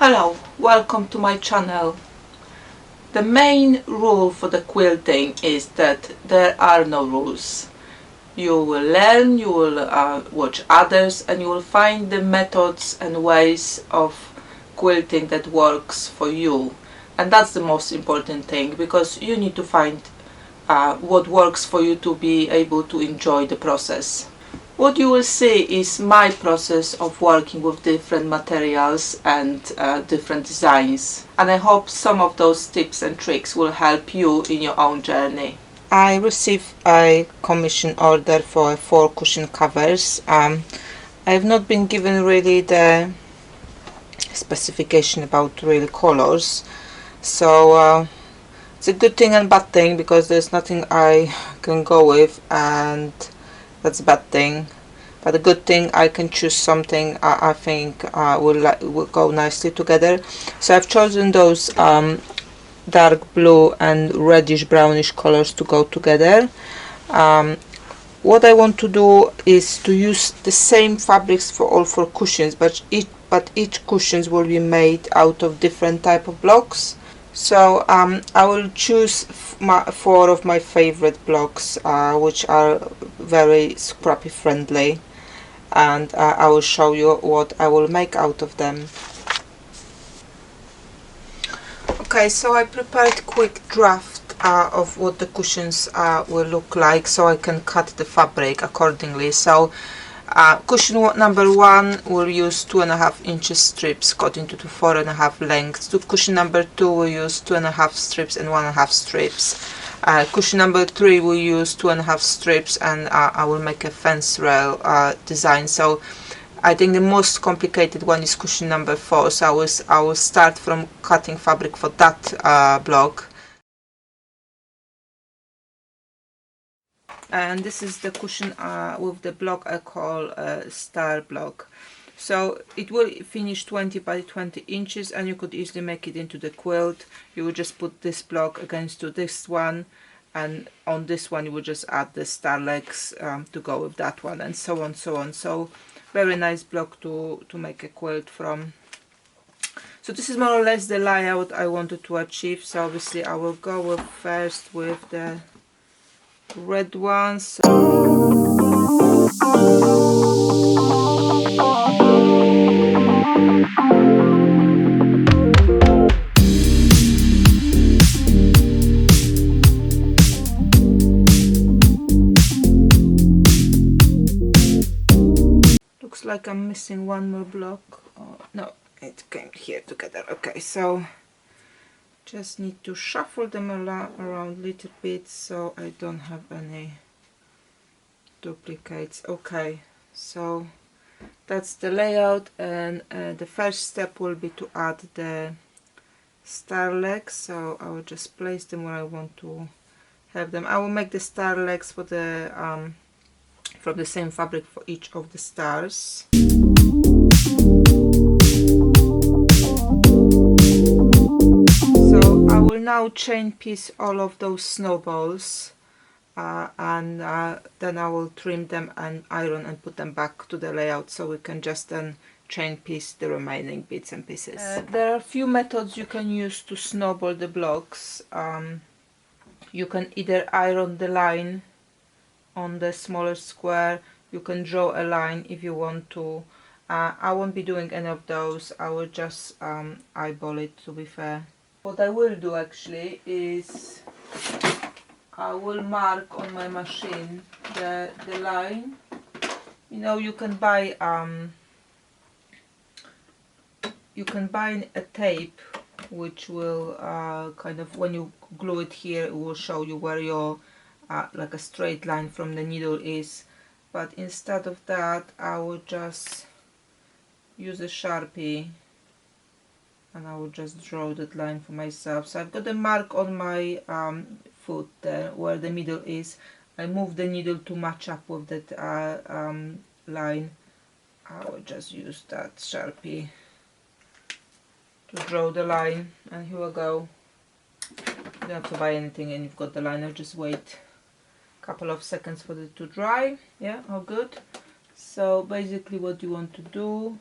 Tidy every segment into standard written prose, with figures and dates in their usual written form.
Hello, welcome to my channel. The main rule for the quilting is that there are no rules. You will learn, you will watch others, and you will find the methods and ways of quilting that works for you. And that's the most important thing, because you need to find what works for you to be able to enjoy the process. What you will see is my process of working with different materials and different designs, and I hope some of those tips and tricks will help you in your own journey. I received a commission order for 4 cushion covers. I have not been given really the specification about really colors, so it's a good thing and bad thing, because there's nothing I can go with, and that's a bad thing. But the good thing, I can choose something I think will go nicely together. So I've chosen those dark blue and reddish brownish colors to go together. What I want to do is to use the same fabrics for all 4 cushions, but each cushions will be made out of different type of blocks. So I will choose 4 of my favorite blocks, which are very scrappy friendly, and I will show you what I will make out of them. Okay, so I prepared quick draft of what the cushions will look like, so I can cut the fabric accordingly. So cushion number 1 will use 2.5 inches strips cut into 4.5 lengths. Cushion number 2 will use 2.5 strips and 1.5 strips. Cushion number 3 will use 2.5 strips, and I will make a fence rail design. So I think the most complicated one is cushion number 4, so I will start from cutting fabric for that block. And this is the cushion with the block I call star block. So it will finish 20 by 20 inches, and you could easily make it into the quilt. You will just put this block against to this one, and on this one you will just add the star legs to go with that one, and so on, so on. So very nice block to make a quilt from. So this is more or less the layout I wanted to achieve. So obviously I will go first with the red ones. Looks like I'm missing one more block. Oh, no, it came here together. Okay, so just need to shuffle them around a little bit so I don't have any duplicates. Okay, so that's the layout, and the first step will be to add the star legs. So I will just place them where I want to have them. I will make the star legs for the from the same fabric for each of the stars. So I will now chain piece all of those snowballs, and then I will trim them and iron and put them back to the layout, so we can just then chain piece the remaining bits and pieces. There are a few methods you can use to snowball the blocks. You can either iron the line on the smaller square, you can draw a line if you want to. I won't be doing any of those, I will just eyeball it, to be fair. What I will do actually is I will mark on my machine the line. You know, you can buy a tape which will kind of, when you glue it here, it will show you where your like a straight line from the needle is. But instead of that, I will just use a Sharpie and I will just draw that line for myself. So I've got a mark on my foot there where the needle is. I move the needle to match up with that line. I will just use that Sharpie to draw the line, and here we go. You don't have to buy anything and you've got the line. I'll just wait a couple of seconds for it to dry. Yeah, all good. So basically what you want to do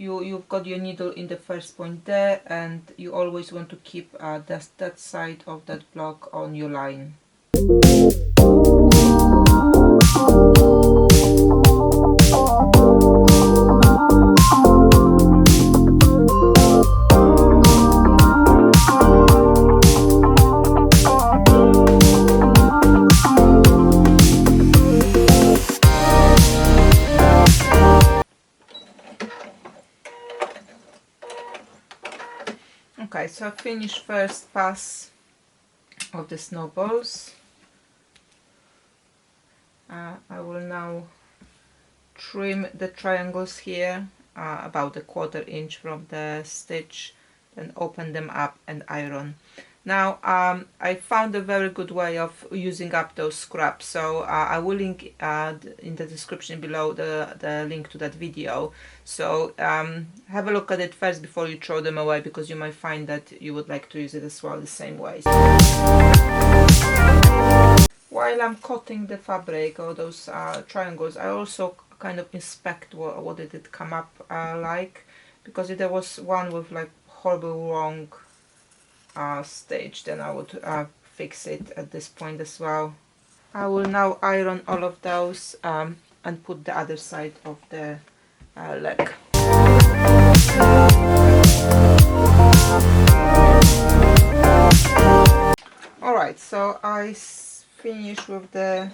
you've got your needle in the first point there, and you always want to keep that side of that block on your line. Okay, so I finished first pass of the snowballs. I will now trim the triangles here about a 1/4 inch from the stitch, then open them up and iron. Now I found a very good way of using up those scraps, so I will link in the description below the link to that video. So have a look at it first before you throw them away, because you might find that you would like to use it as well the same way. While I'm cutting the fabric or those triangles, I also kind of inspect what did it come up like, because if there was one with like horrible wrong stitch, then I would fix it at this point as well. I will now iron all of those and put the other side of the leg. Alright, so I finished with the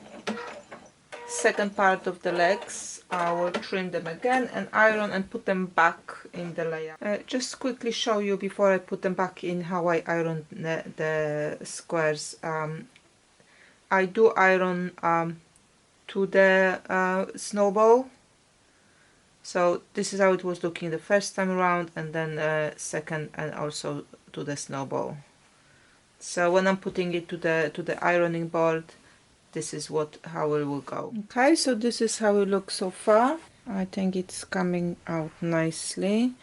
second part of the legs. I will trim them again and iron and put them back in the layer. Just quickly show you before I put them back in how I iron the squares. I do iron to the snowball. So this is how it was looking the first time around, and then second, and also to the snowball. So when I'm putting it to the ironing board, this is how it will go. Okay, so this is how it looks so far. I think it's coming out nicely.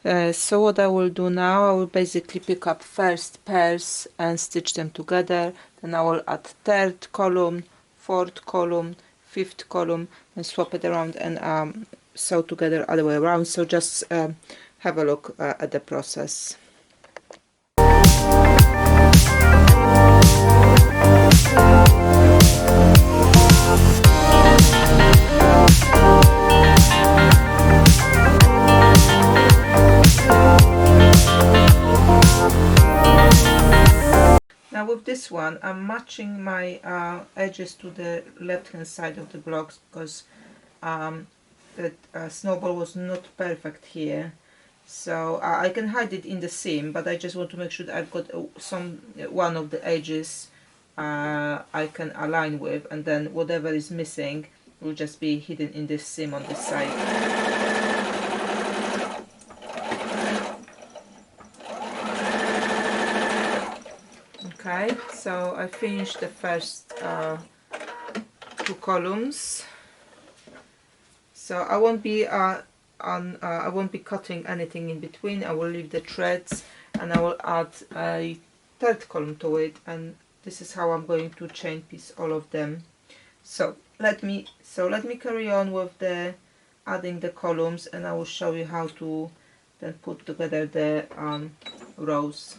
So what I will do now, I will basically pick up first pairs and stitch them together. Then I will add third column, fourth column, fifth column, and swap it around and sew together other way around. So just have a look at the process. Now with this one, I'm matching my edges to the left hand side of the blocks, because the snowball was not perfect here. So I can hide it in the seam, but I just want to make sure that I've got one of the edges I can align with, and then whatever is missing will just be hidden in this seam on this side. Okay, so I finished the first two columns. So I won't be I won't be cutting anything in between. I will leave the threads, and I will add a third column to it, and this is how I'm going to chain piece all of them. So let me carry on with the adding the columns, and I will show you how to then put together the rows.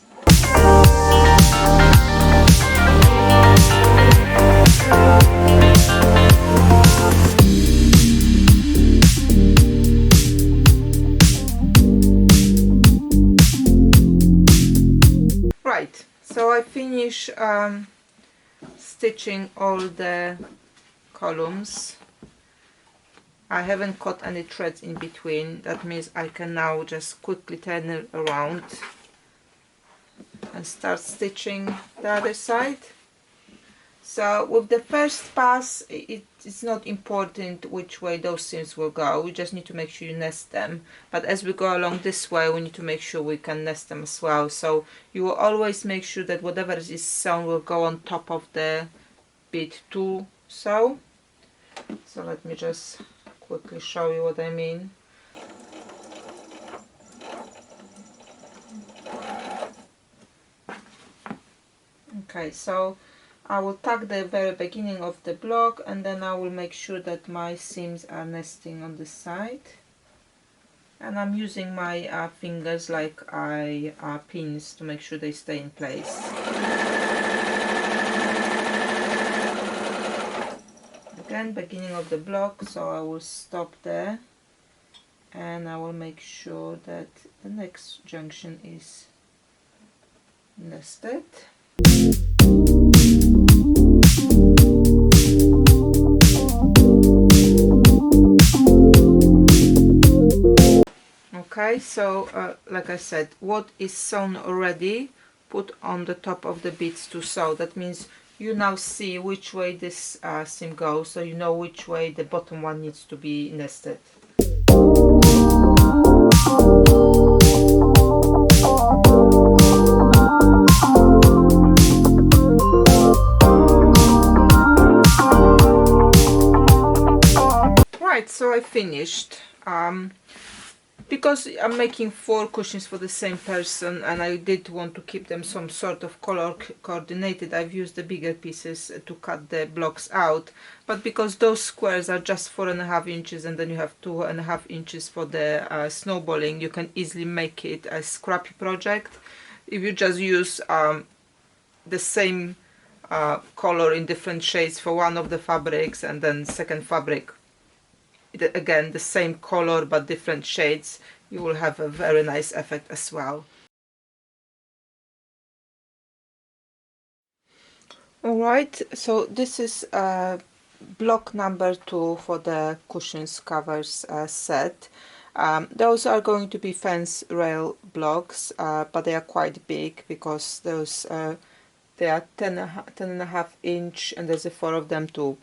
Right, so I finish stitching all the columns. I haven't cut any threads in between. That means I can now just quickly turn it around and start stitching the other side. So with the first pass, it's not important which way those seams will go. We just need to make sure you nest them. But as we go along this way, we need to make sure we can nest them as well. So you will always make sure that whatever is sewn will go on top of the bit to sew. So let me just quickly show you what I mean. Okay, so I will tack the very beginning of the block, and then I will make sure that my seams are nesting on this side. and I'm using my fingers like pins to make sure they stay in place. Again, beginning of the block, so I will stop there and I will make sure that the next junction is nested. Okay, so like I said, what is sewn already, put on the top of the beads to sew. That means you now see which way this seam goes, so you know which way the bottom one needs to be nested. Right, so I finished. Because I'm making 4 cushions for the same person and I did want to keep them some sort of color coordinated, I've used the bigger pieces to cut the blocks out. But because those squares are just 4.5 inches and then you have 2.5 inches for the snowballing, you can easily make it a scrappy project if you just use the same color in different shades for one of the fabrics, and then second fabric again the same color but different shades. You will have a very nice effect as well. Alright, so this is block number 2 for the cushions covers set. Those are going to be fence rail blocks, but they are quite big because those they are 10.5 inch and there's a 4 of them to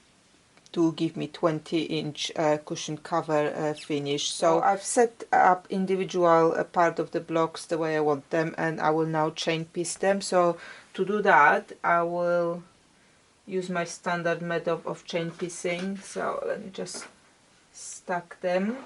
give me 20-inch cushion cover finish. So I've set up individual part of the blocks the way I want them, and I will now chain piece them. So to do that I will use my standard method of chain piecing. So let me just stack them.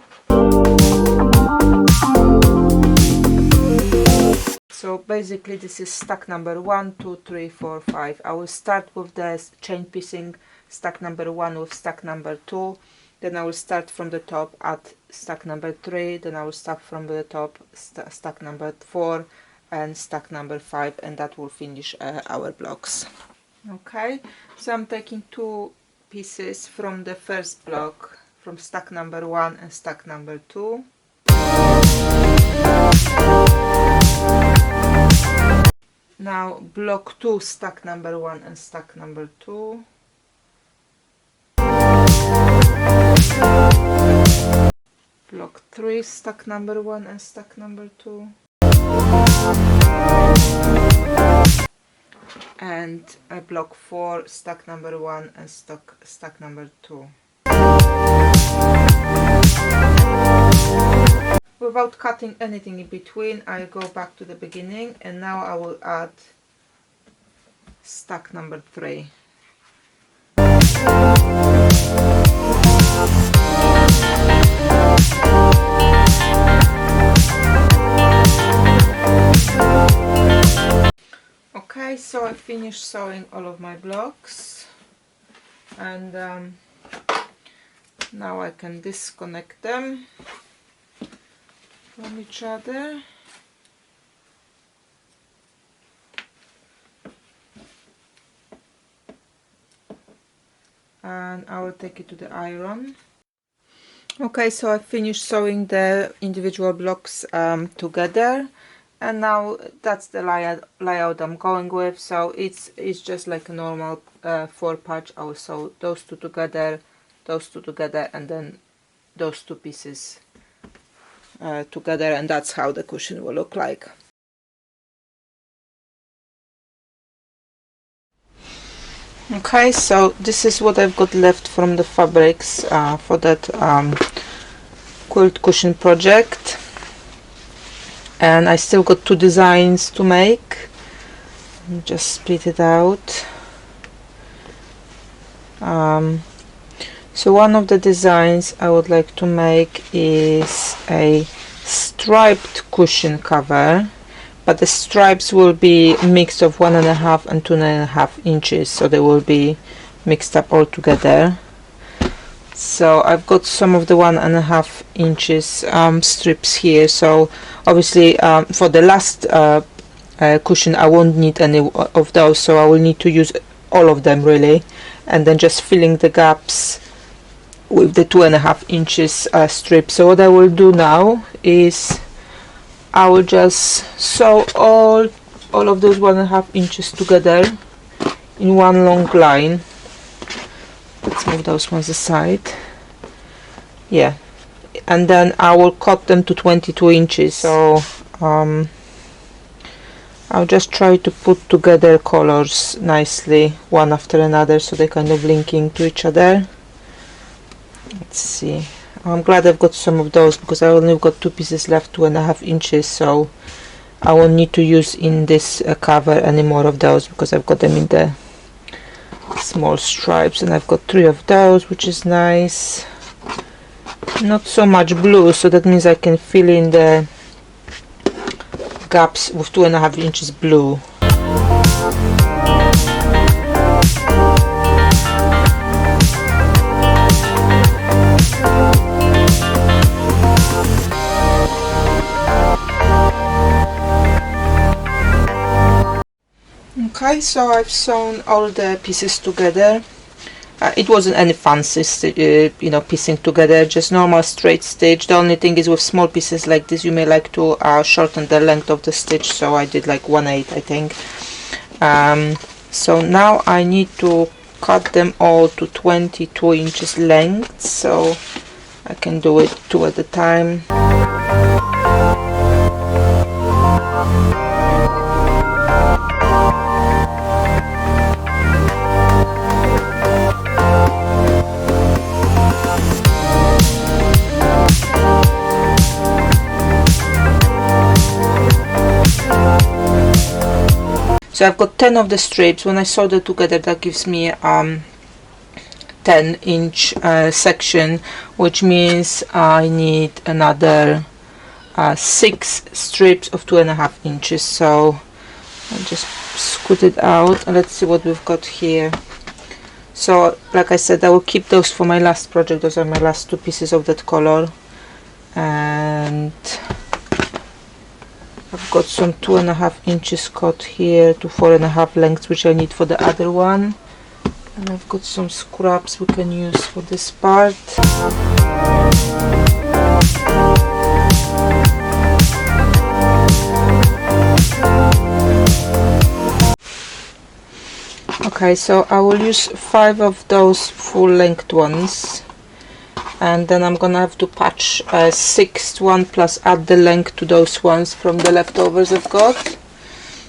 So basically this is stack number 1, 2, 3, 4, 5. I will start with the chain piecing stack number 1 with stack number 2, then I will start from the top at stack number 3, then I will start from the top stack number 4 and stack number 5, and that will finish our blocks. Okay, so I'm taking 2 pieces from the first block, from stack number 1 and stack number 2. Now block 2, stack number 1 and stack number 2. Block 3, stack number 1 and stack number 2. And block 4, stack number 1 and stack number 2. Without cutting anything in between, I go back to the beginning, and now I will add stack number 3. Okay, so I finished sewing all of my blocks, and now I can disconnect them from each other. And I will take it to the iron. Okay, so I finished sewing the individual blocks together, and now that's the layout I'm going with. So it's just like a normal 4 patch. I will sew those 2 together, those 2 together, and then those 2 pieces together, and that's how the cushion will look like. Okay, so this is what I've got left from the fabrics for that quilt cushion project, and I still got 2 designs to make. Just split it out. So one of the designs I would like to make is a striped cushion cover, but the stripes will be a mix of 1.5 and 2.5 inches, so they will be mixed up all together. So I've got some of the 1.5 inches strips here. So obviously for the last cushion I won't need any of those, so I will need to use all of them really, and then just filling the gaps with the 2.5 inches strip. So what I will do now is I will just sew all of those 1.5 inches together in one long line. Let's move those ones aside. Yeah, and then I will cut them to 22 inches. So I'll just try to put together colors nicely one after another so they kind of linking to each other. Let's see. I'm glad I've got some of those because I only got 2 pieces left, 2.5 inches, so I won't need to use in this cover any more of those because I've got them in the small stripes, and I've got 3 of those, which is nice. Not so much blue, so that means I can fill in the gaps with 2.5 inches blue. Okay, so I've sewn all the pieces together. It wasn't any fancy piecing together, just normal straight stitch. The only thing is with small pieces like this you may like to shorten the length of the stitch, so I did like 1/8 I think. So now I need to cut them all to 22 inches length, so I can do it 2 at a time. So I've got 10 of the strips. When I sew them together, that gives me 10-inch section, which means I need another 6 strips of 2.5 inches. So I'll just scoot it out and let's see what we've got here. So like I said, I will keep those for my last project. Those are my last 2 pieces of that color, and I've got some 2.5 inches cut here to 4.5 lengths, which I need for the other one, and I've got some scraps we can use for this part. Okay, so I will use 5 of those full length ones, and then I'm gonna have to patch a 6th one plus add the length to those ones from the leftovers I've got.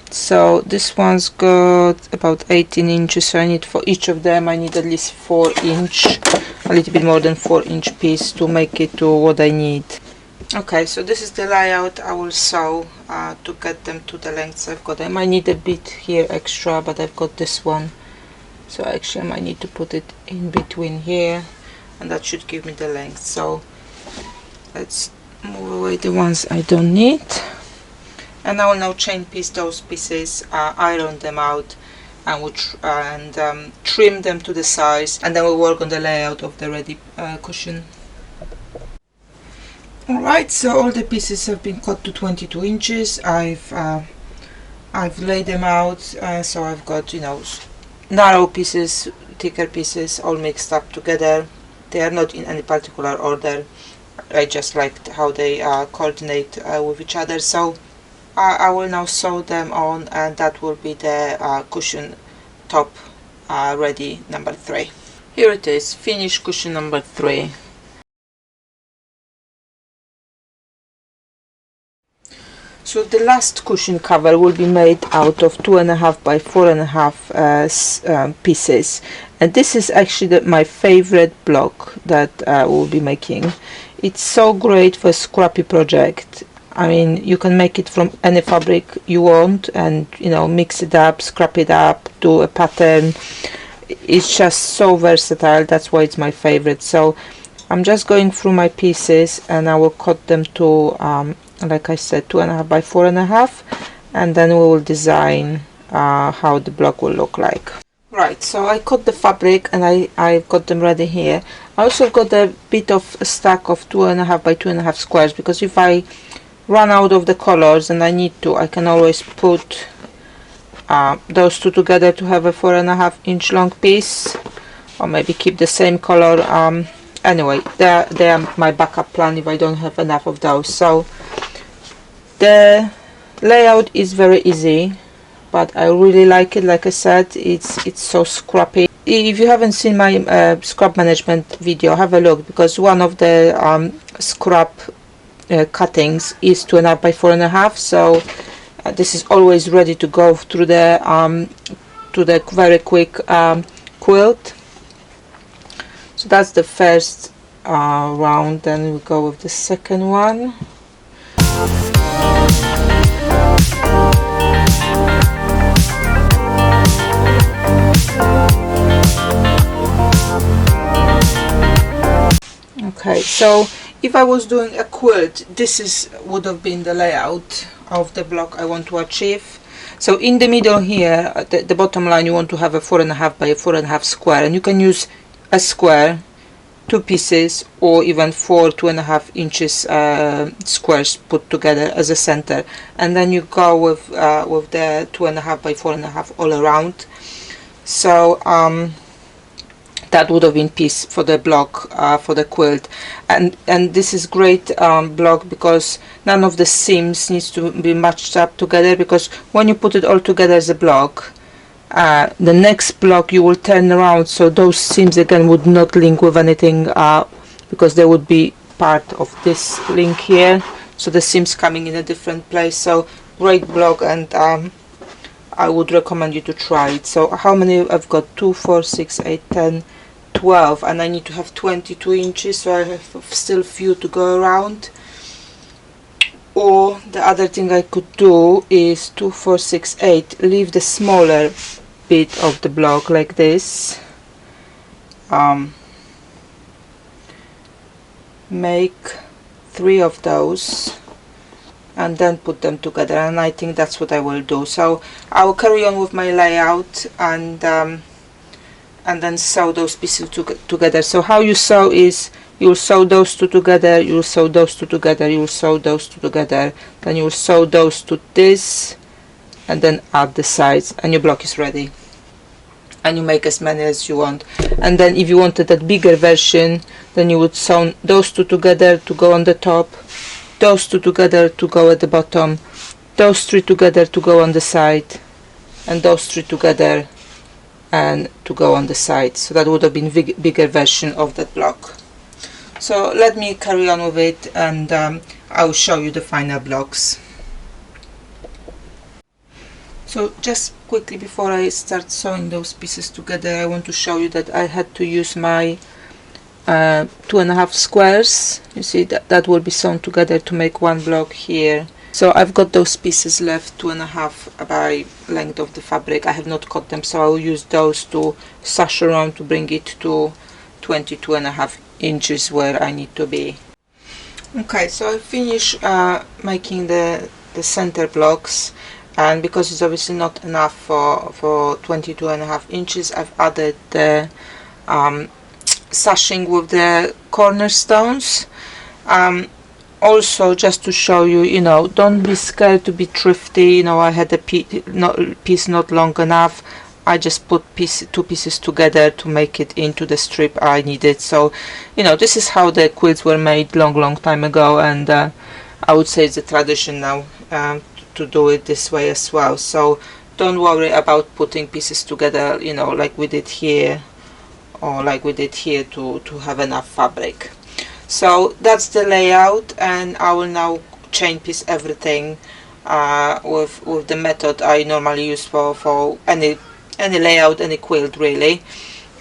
So this one's got about 18 inches, so I need for each of them I need at least 4-inch, a little bit more than 4-inch piece to make it to what I need. Okay, so this is the layout I will sew to get them to the lengths I've got. I might need a bit here extra, but I've got this one, so actually I might need to put it in between here, and that should give me the length. So let's move away the ones I don't need, and I will now chain piece those pieces, iron them out, and trim them to the size, and then we'll work on the layout of the ready cushion. Alright, so all the pieces have been cut to 22 inches. I've laid them out, so I've got, you know, narrow pieces, thicker pieces, all mixed up together. They are not in any particular order. I just liked how they coordinate with each other. So I will now sew them on, and that will be the cushion top ready, number 3. Here it is, finished cushion number 3. So the last cushion cover will be made out of 2.5 by 4.5 pieces, and this is actually my favorite block that we'll be making. It's so great for a scrappy project. I mean, you can make it from any fabric you want, and you know, mix it up, scrap it up, do a pattern. It's just so versatile. That's why it's my favorite. So I'm just going through my pieces, and I will cut them to like I said, 2.5 by 4.5, and then we will design how the block will look like. Right, so I cut the fabric and I've got them ready here. I also got a bit of a stack of 2.5 by 2.5 squares, because if I run out of the colors and I need to, I can always put those two together to have a 4.5 inch long piece, or maybe keep the same color. Anyway, they are my backup plan if I don't have enough of those. So the layout is very easy, but I really like it. Like I said, it's so scrappy. If you haven't seen my scrap management video, have a look, because one of the scrap cuttings is 2.5 by 4.5. So this is always ready to go through the very quick quilt. So that's the first round. Then we go with the second one. Okay, so if I was doing a quilt, this would have been the layout of the block I want to achieve. So in the middle here, the bottom line, you want to have a 4.5 by 4.5 square, and you can use a square, two pieces, or even 4 2.5 inches squares put together as a center, and then you go with the 2.5 by 4.5 all around. So that would have been piece for the block for the quilt, and this is great block, because none of the seams needs to be matched up together, because when you put it all together as a block, the next block you will turn around, so those seams again would not link with anything, because they would be part of this link here, so the seams coming in a different place. So great block, and I would recommend you to try it. So how many I've got? 2, 4, 6, 8, 10, 12, and I need to have 22 inches, so I have still few to go around. Or the other thing I could do is 2, 4, 6, 8, leave the smaller bit of the block like this, make 3 of those, and then put them together, and I think that's what I will do. So I will carry on with my layout, and then sew those pieces together. So how you sew is, you'll sew those two together, you'll sew those two together, you'll sew those two together, then you'll sew those to this, and then add the sides, and your block is ready. And you make as many as you want. And then if you wanted that bigger version, then you would sew those two together to go on the top, those two together to go at the bottom, those 3 together to go on the side, and those 3 together and to go on the side. So that would have been bigger version of that block. So let me carry on with it, and I'll show you the final blocks. So just quickly before I start sewing those pieces together, I want to show you that I had to use my 2.5 squares. You see that will be sewn together to make one block here. So I've got those pieces left, 2.5 by length of the fabric. I have not cut them, so I will use those to sash around to bring it to 22.5 inches where I need to be. Okay, so I finished making the center blocks, and because it's obviously not enough for 22.5 inches, I've added the sashing with the cornerstones. Also, just to show you, don't be scared to be thrifty. I had a piece not long enough. I just put two pieces together to make it into the strip I needed. So, this is how the quilts were made long time ago, and I would say it's a tradition now to do it this way as well. So don't worry about putting pieces together, like we did here, or like we did here, to have enough fabric. So that's the layout, and I will now chain piece everything with the method I normally use for any layout, any quilt really.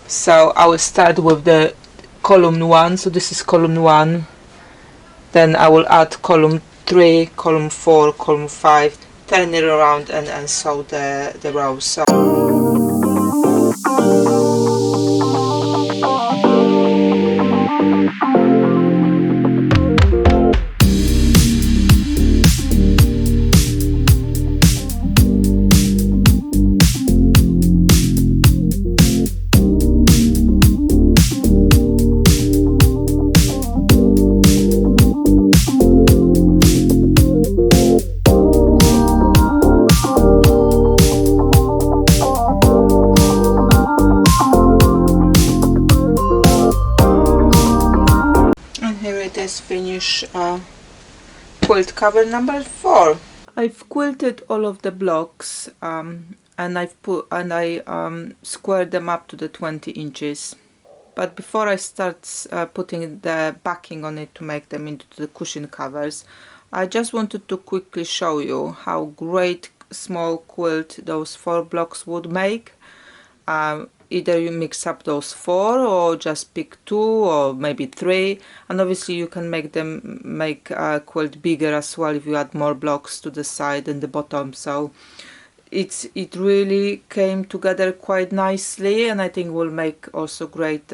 So I will start with the column 1. So this is column 1. Then I will add column 3, column 4, column 5, turn it around and sew the rows. So quilt cover number 4. I've quilted all of the blocks and I squared them up to the 20 inches. But before I start putting the backing on it to make them into the cushion covers, I just wanted to quickly show you how great small quilt those 4 blocks would make. Either you mix up those 4 or just pick 2 or maybe 3, and obviously you can make a quilt bigger as well if you add more blocks to the side and the bottom. So it really came together quite nicely, and I think will make also great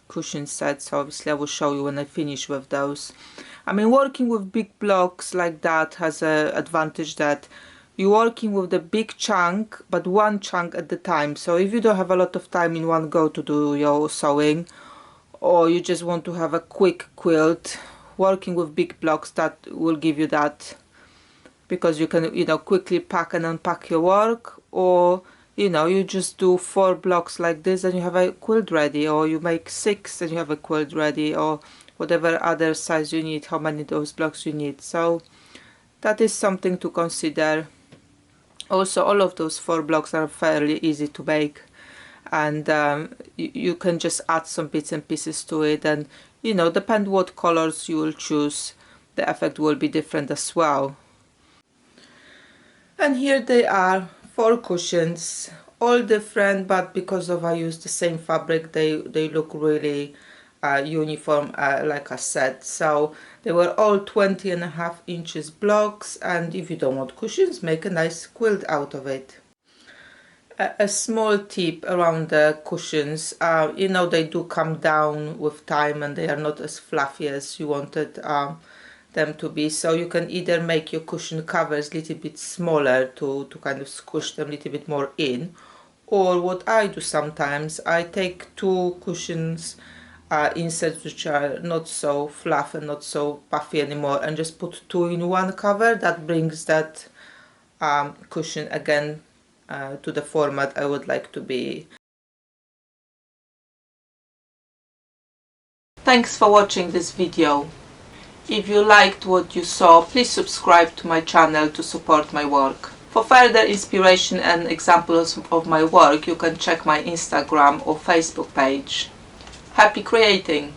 cushion sets. Obviously I will show you when I finish with those. I mean, working with big blocks like that has a advantage that you're working with the big chunk, but one chunk at the time. So if you don't have a lot of time in one go to do your sewing, or you just want to have a quick quilt, working with big blocks, that will give you that, because you can, you know, quickly pack and unpack your work. Or, you know, you just do 4 blocks like this and you have a quilt ready, or you make 6 and you have a quilt ready, or whatever other size you need, how many those blocks you need. So that is something to consider. Also, all of those 4 blocks are fairly easy to make, and you can just add some bits and pieces to it, and, you know, depend what colors you will choose, the effect will be different as well. And here they are, 4 cushions, all different, but because of I use the same fabric, they look really uniform, like I said. So they were all 20.5 inches blocks, and if you don't want cushions, make a nice quilt out of it. A small tip around the cushions, you know, they do come down with time and they are not as fluffy as you wanted them to be. So you can either make your cushion covers a little bit smaller to kind of squish them a little bit more in, or what I do sometimes, I take 2 cushions inserts which are not so fluff and not so puffy anymore, and just put 2 in one cover. That brings that cushion again to the format I would like to be. Thanks for watching this video. If you liked what you saw, please subscribe to my channel to support my work. For further inspiration and examples of my work, you can check my Instagram or Facebook page. Happy creating!